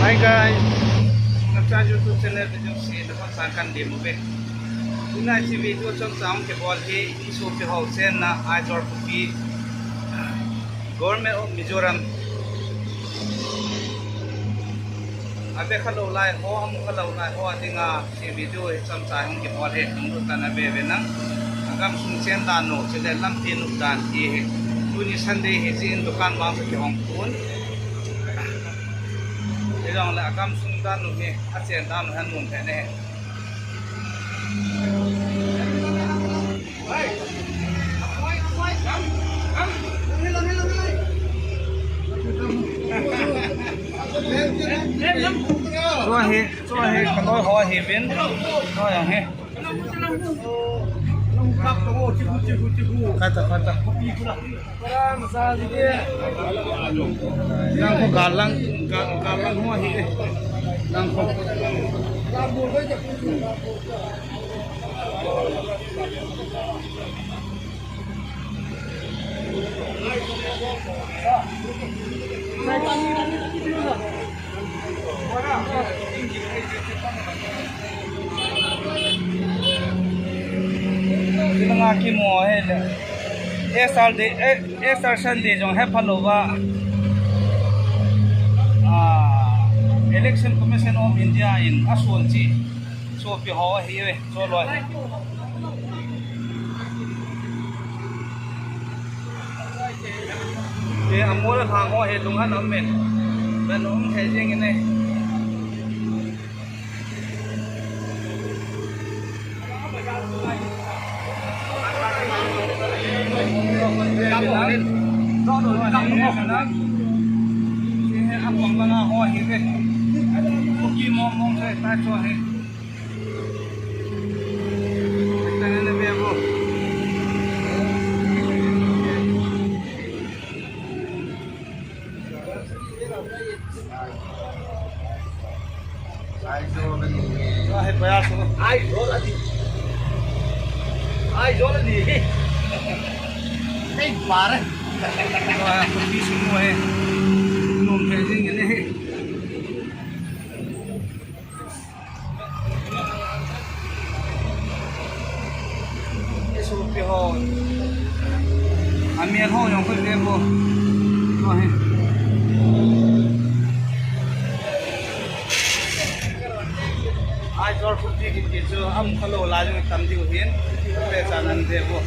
Hi guys, nagsa YouTube channel ko yung si Dapat Sakan Demo Be. Una si video chong saung ke bol he isu pe hausen na ajor kupi Government of Mizoram. Abe khalo lai ho am khalo lai ho tinga si video chong saung ke bol he ndu tan abe be na agam sung chen dan no chele lam tin uk dan he tuni Sunday he jin dukan ma ke hong kun. Long là cam sung dan nu he a chen dan han nun the ne cho he ka noi ho he bin noi ang he kata masa dia nang ko galang ho he nang ko ngaki mo he SR Sunday jong he phalowa Election Commission of India in Aswonji so pi ho hi we so lo he amol ha ho he lung han am men ben he jing ne do do kam mo na he apong banga ho hi we ki mo mo sai ta cho he ta ne be bo ai bayar so ai do la di hey pare kundi semua he nom phasing ne he so pe ho amian ho yong phai le bo to he ai jor phuti ki chu am khalo la jung tam ji hin pe chanan de bo